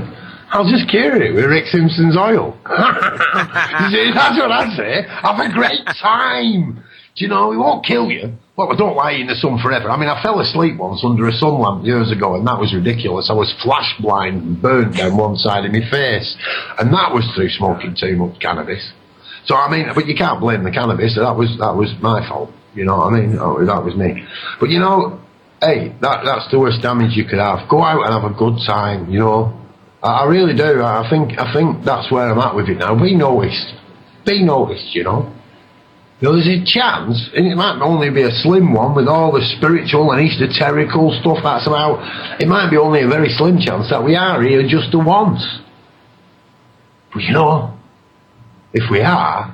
I'll just cure it with Rick Simpson's oil. You see, that's what I'd say. Have a great time. Do you know, it won't kill you. Well, I don't lie in the sun forever. I mean, I fell asleep once under a sun lamp years ago, and that was ridiculous. I was flash blind and burned down one side of my face. And that was through smoking too much cannabis. So, I mean, but you can't blame the cannabis. That was my fault. You know what I mean? Oh, that was me. But, you know, hey, that's the worst damage you could have. Go out and have a good time, you know. I really do. I think that's where I'm at with it now. Be noticed, you know. You know, there's a chance, and it might only be a slim one with all the spiritual and esoterical stuff that's about. It might be only a very slim chance that we are here just the once. But you know, if we are,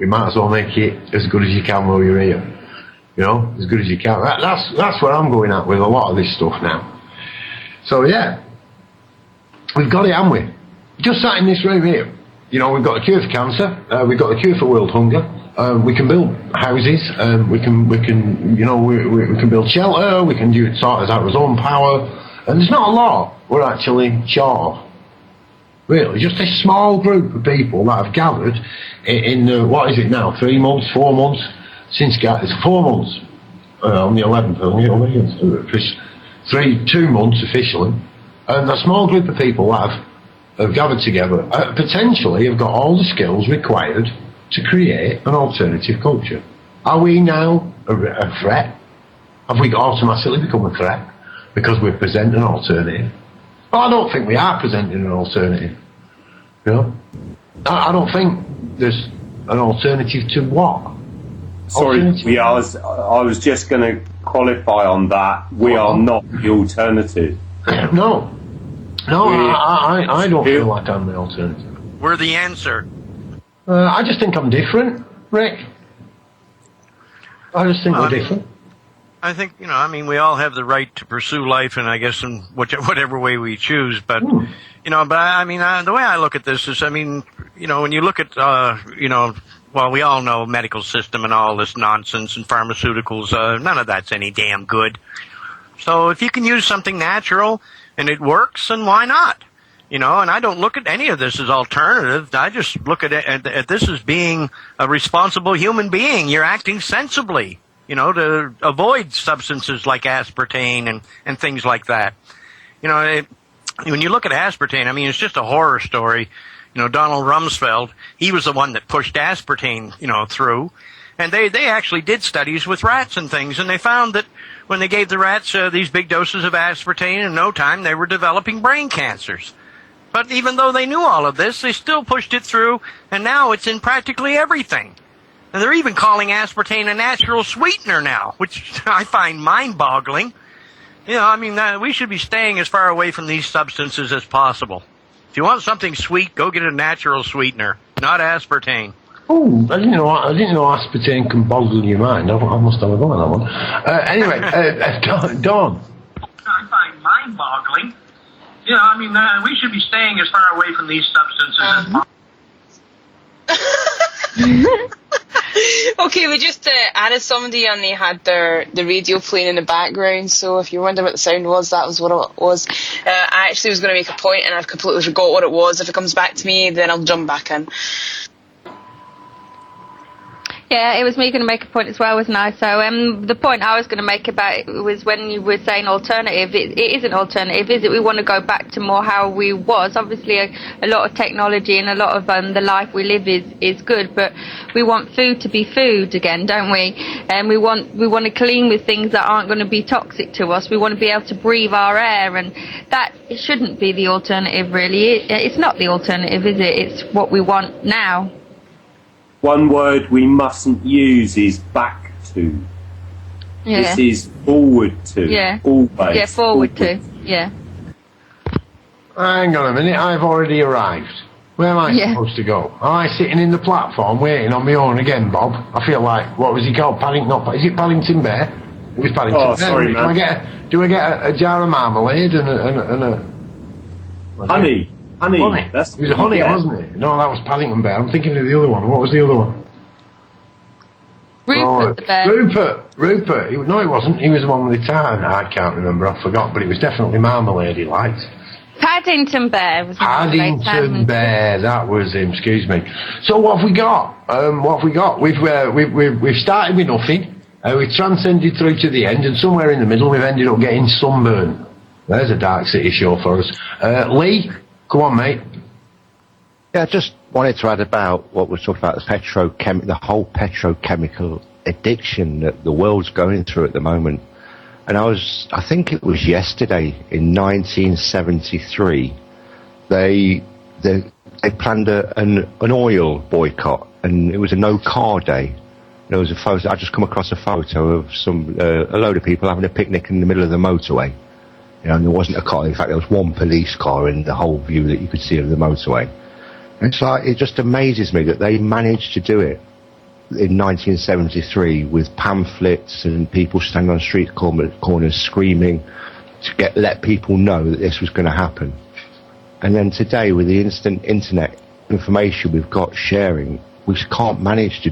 we might as well make it as good as you can while you're here. You know, as good as you can. That's where I'm going at with a lot of this stuff now. So yeah, we've got it, haven't we? Just sat in this room here. You know, we've got a cure for cancer. We've got a cure for world hunger. We can build houses. We can build shelter. We can do it sort of our own power. And there's not a lot we're actually short of. Really, just a small group of people that have gathered in what is it now? 3 months, 4 months since it's 4 months on the 11th. 2 months officially, and a small group of people that have gathered together potentially have got all the skills required to create an alternative culture. Are we now a threat? Have we automatically become a threat because we present an alternative? Well, I don't think we are presenting an alternative. You know, I don't think there's an alternative to what? Sorry, I was just going to qualify on that. We are not the alternative. No, I don't feel like I'm the alternative. We're the answer. I just think I'm different, Rick. I just think we're different. I think, you know, I mean, we all have the right to pursue life, and I guess in whatever way we choose. But, you know, but I mean, the way I look at this is, I mean, you know, when you look at, you know, well, we all know medical system and all this nonsense and pharmaceuticals. None of that's any damn good. So if you can use something natural and it works, then why not? You know, and I don't look at any of this as alternative. I just look at this as being a responsible human being. You're acting sensibly, you know, to avoid substances like aspartame and things like that. You know, when you look at aspartame, I mean, it's just a horror story. You know, Donald Rumsfeld, he was the one that pushed aspartame, you know, through. And they actually did studies with rats and things, and they found that when they gave the rats these big doses of aspartame, in no time they were developing brain cancers. But even though they knew all of this, they still pushed it through, and now it's in practically everything. And they're even calling aspartame a natural sweetener now, which I find mind-boggling. You know, I mean, we should be staying as far away from these substances as possible. If you want something sweet, go get a natural sweetener, not aspartame. Oh, I didn't know aspartame can boggle your mind. I must have a go on that one. Anyway, Dawn. I find mind-boggling. You know, I mean, we should be staying as far away from these substances as possible. Okay, we just added somebody and they had the radio playing in the background, so if you're wondering what the sound was, that was what it was. I actually was going to make a point and I've completely forgot what it was. If it comes back to me, then I'll jump back in. Yeah, it was me going to make a point as well, wasn't I? So the point I was going to make about it was when you were saying alternative, it isn't alternative, is it? We want to go back to more how we was. Obviously, a lot of technology and a lot of the life we live is good, but we want food to be food again, don't we? And we want to clean with things that aren't going to be toxic to us. We want to be able to breathe our air, and that shouldn't be the alternative, really. It's not the alternative, is it? It's what we want now. One word we mustn't use is back to. Yeah. This is forward to. Yeah. Always. Yeah, forward to. Yeah. Hang on a minute, I've already arrived. Where am I supposed to go? Am I sitting in the platform waiting on my own again, Bob? I feel like, what was he called? Is it Paddington Bear? It was Paddington Bear. Sorry, man. Do I get a jar of marmalade and a honey? Honey. It was honey, wasn't it? No, that was Paddington Bear. I'm thinking of the other one. What was the other one? Rupert the Bear. Rupert. No, it wasn't. He was the one with the tie. I can't remember. I forgot. But it was definitely marmalade he liked. Paddington Bear was Paddington Bear. That was him. Excuse me. So what have we got? We've started with nothing. We've transcended through to the end, and somewhere in the middle we've ended up getting sunburn. There's a Darkcity show for us. Lee. Go on, mate. Yeah, I just wanted to add about what we're talking about, the whole petrochemical addiction that the world's going through at the moment. And I think it was yesterday, in 1973, they planned an oil boycott, and it was a no-car day. There was a photo, I just come across a photo of a load of people having a picnic in the middle of the motorway. You know, and there wasn't a car. In fact, there was one police car in the whole view that you could see of the motorway. And it's like, it just amazes me that they managed to do it in 1973 with pamphlets and people standing on street corners screaming to let people know that this was going to happen. And then today, with the instant internet information we've got sharing, we can't manage to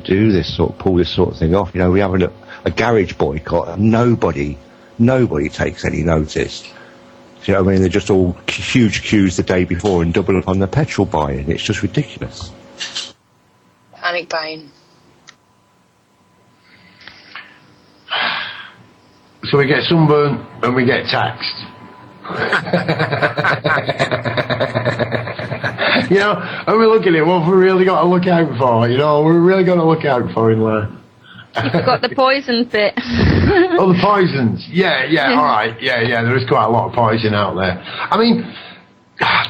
pull this sort of thing off. You know, we're having a garage boycott and nobody takes any notice. You know what I mean? They're just all huge queues the day before and double up on the petrol buying. It's just ridiculous. Panic buying. So we get sunburn and we get taxed. You know, and we look at it, what have we really got to look out for? You know, we're really got to look out for in life. You forgot the poison bit. Oh, the poisons. Yeah, all right. Yeah, there is quite a lot of poison out there. I mean,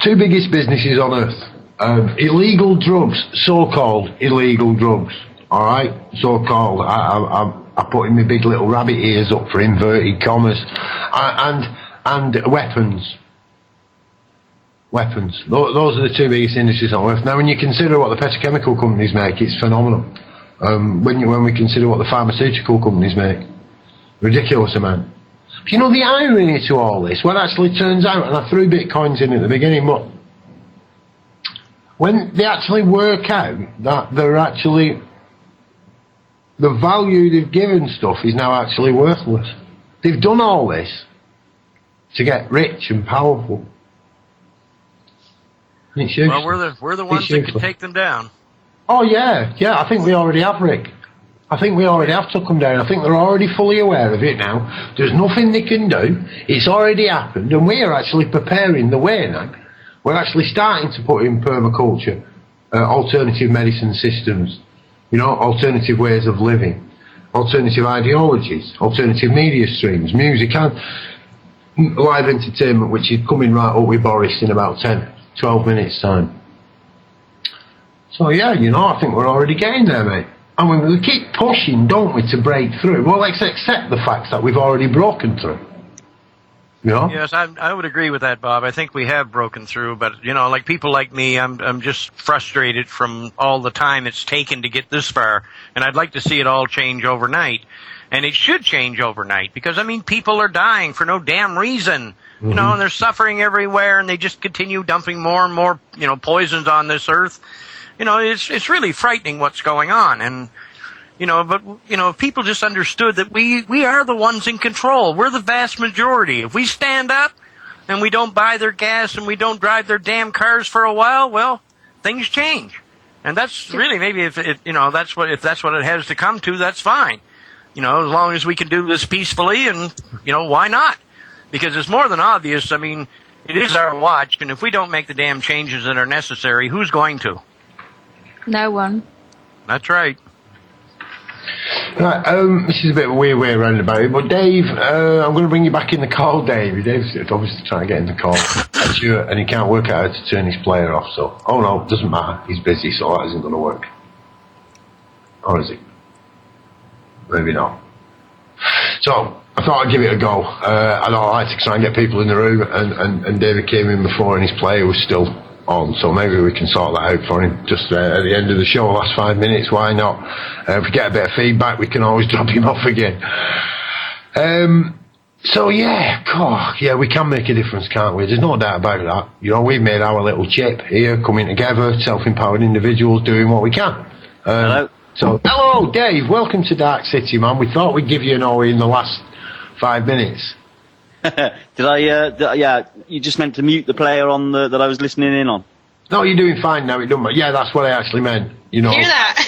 two biggest businesses on earth. Illegal drugs, so-called illegal drugs. All right? So-called. I put in my big little rabbit ears up for inverted commas. And weapons. Weapons. Those are the two biggest industries on earth. Now, when you consider what the petrochemical companies make, it's phenomenal. When we consider what the pharmaceutical companies make, Ridiculous amount. But you know the irony to all this, what actually turns out, and I threw bitcoins in at the beginning, but when they actually work out that they're actually, the value they've given stuff is now actually worthless. They've done all this to get rich and powerful. And it's well, we're the ones that can take them down. Oh yeah, I think we already have, Rick. I think we already have took them down. I think they're already fully aware of it now. There's nothing they can do. It's already happened, and we are actually preparing the way now. We're actually starting to put in permaculture, alternative medicine systems, you know, alternative ways of living, alternative ideologies, alternative media streams, music and live entertainment, which is coming right up with Boris in about 10, 12 minutes time. So yeah, you know, I think we're already getting there, mate. I mean, we keep pushing, don't we, to break through. Well, let's accept the fact that we've already broken through. You know? Yes, I would agree with that, Bob. I think we have broken through, but, you know, like people like me, I'm just frustrated from all the time it's taken to get this far, and I'd like to see it all change overnight. And it should change overnight, because, I mean, people are dying for no damn reason. You know, and they're suffering everywhere, and they just continue dumping more and more, you know, poisons on this earth. You know, it's really frightening what's going on, and, you know, but, you know, if people just understood that we are the ones in control. We're the vast majority. If we stand up and we don't buy their gas and we don't drive their damn cars for a while, well, things change. And that's really, maybe if it, you know, if that's what it has to come to, that's fine. You know, as long as we can do this peacefully, and, you know, why not? Because it's more than obvious. I mean, it is our watch, and if we don't make the damn changes that are necessary, who's going to? No one. That's right. Right, this is a bit of a weird way around about it, but Dave, I'm going to bring you back in the call, Dave. Dave's obviously trying to get in the call, and he can't work out how to turn his player off, so, oh no, it doesn't matter, he's busy, so that isn't going to work. Or is it? Maybe not. So, I thought I'd give it a go. I don't like to try and get people in the room, and David came in before and his player was still on, so maybe we can sort that out for him just at the end of the show, last 5 minutes, why not? If we get a bit of feedback, we can always drop him off again. So yeah, we can make a difference, can't we? There's no doubt about that. You know, we've made our little chip here, coming together, self-empowered individuals doing what we can. Hello. So, hello, Dave, welcome to Dark City, man. We thought we'd give you an O in the last 5 minutes. Did I, you just meant to mute the player on that I was listening in on? No, you're doing fine now, it don't matter. Yeah, that's what I actually meant, you know. Hear that?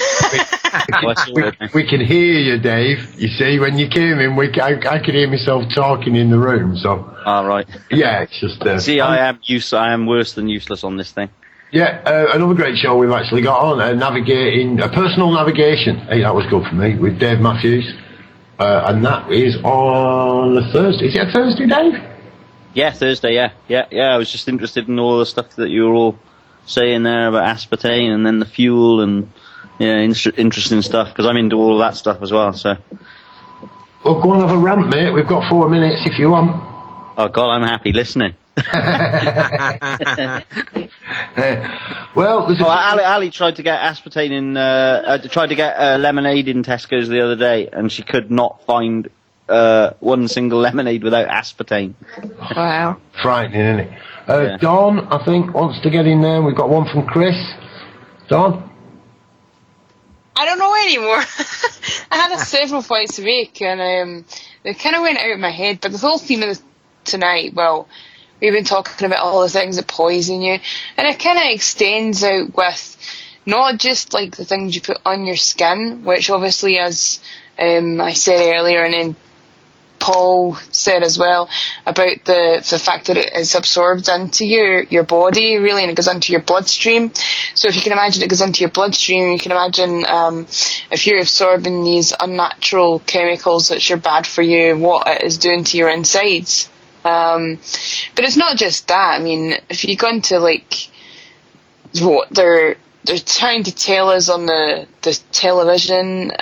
we can hear you, Dave. You see, when you came in, I could hear myself talking in the room, so. All right. Yeah, it's just... See, I am worse than useless on this thing. Yeah, another great show we've actually got on, personal navigation. Hey, that was good for me, with Dave Matthews. And that is on a Thursday. Is it a Thursday, Dave? Yeah, Thursday, yeah. I was just interested in all the stuff that you were all saying there about aspartame and then the fuel and, yeah, interesting stuff, because I'm into all of that stuff as well, so. Well, go on, have a rant, mate. We've got 4 minutes if you want. Oh, God, I'm happy listening. Well, Ali tried to get aspartame in. Tried to get lemonade in Tesco's the other day, and she could not find one single lemonade without aspartame. Wow. Frightening, isn't it? Yeah. Dawn, I think, wants to get in there. We've got one from Chris. Dawn? I don't know anymore. I had it several points a week, and they kind of went out of my head. But the whole theme of tonight, well, we've been talking about all the things that poison you, and it kind of extends out with not just like the things you put on your skin, which obviously, as I said earlier, and then Paul said as well, about the fact that it is absorbed into your body, really, and it goes into your bloodstream. So if you can imagine it goes into your bloodstream, you can imagine if you're absorbing these unnatural chemicals which are bad for you, what it is doing to your insides. But it's not just that. I mean, if you go into like what they're trying to tell us on the television,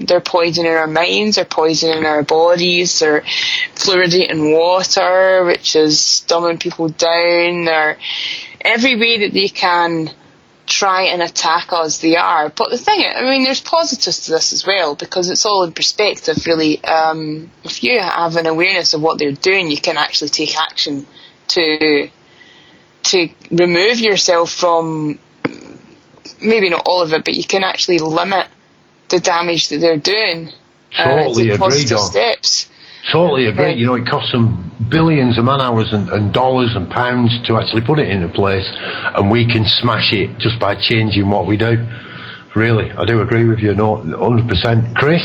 they're poisoning our minds, they're poisoning our bodies, they're fluoridating water, which is dumbing people down. They're every way that they can try and attack us, they are. But the thing, I mean, there's positives to this as well, because it's all in perspective, really. If you have an awareness of what they're doing, you can actually take action to remove yourself from, maybe not all of it, but you can actually limit the damage that they're doing. Totally agree, positive Don. steps. Totally agree. You know, it costs them billions of man hours and dollars and pounds to actually put it into place, and we can smash it just by changing what we do. Really, I do agree with you, no, 100%. Chris?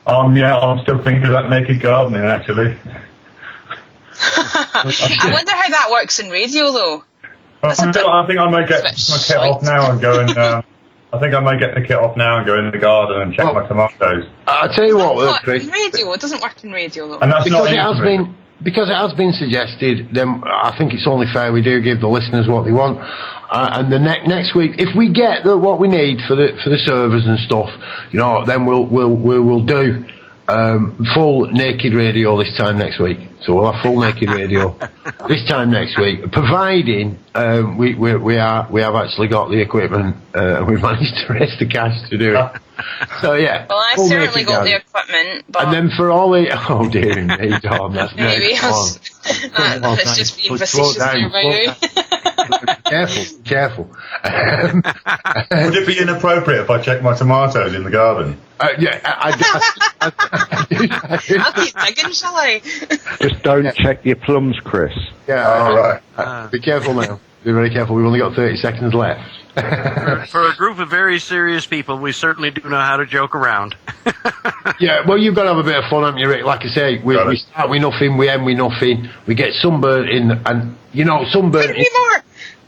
Yeah, I'm still thinking about naked gardening, actually. I wonder how that works in radio, though. I think I might get my kit off now and go and... I think I might get the kit off now and go in the garden and check my tomatoes. I'll tell you what, Chris. Radio, it doesn't work in radio, though. And that's because it has been suggested, then I think it's only fair we do give the listeners what they want. And the next week, if we get what we need for the servers and stuff, you know, then we'll do full naked radio this time next week. So we'll have full naked radio this time next week, providing we have actually got the equipment and we've managed to raise the cash to do it. So yeah. Well, I've certainly got the equipment, but and then for all the dear me, Tom, that's maybe that's just being facetious there, by the way. Careful. Would it be inappropriate if I check my tomatoes in the garden? Yeah, I'll keep digging, shall I? Just don't check your plums, Chris. Yeah, all right. Be careful now. Be very careful. We've only got 30 seconds left. For a group of very serious people, we certainly do know how to joke around. Yeah, well, you've got to have a bit of fun, haven't you, Rick? Like I say, we start with nothing, we end with nothing. We get sunburnt in, and, you know, sunburnt in,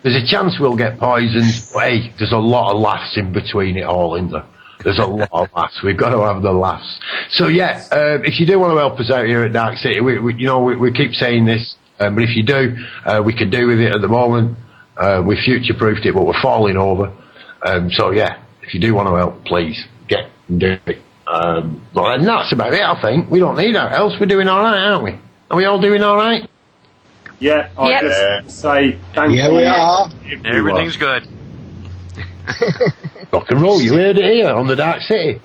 there's a chance we'll get poisoned, but hey, there's a lot of laughs in between it all, isn't there? There's a lot of laughs. We've got to have the laughs. So, yeah, if you do want to help us out here at Dark City, we keep saying this, but if you do, we could do with it at the moment. We future-proofed it, but we're falling over. So, yeah, if you do want to help, please, get and do it. But that's about it, I think. We don't need our else. We're doing all right, aren't we? Are we all doing all right? Yeah, I just say thank you. Yeah, we are. Everything's good. Rock and roll, you heard it here on the Dark City.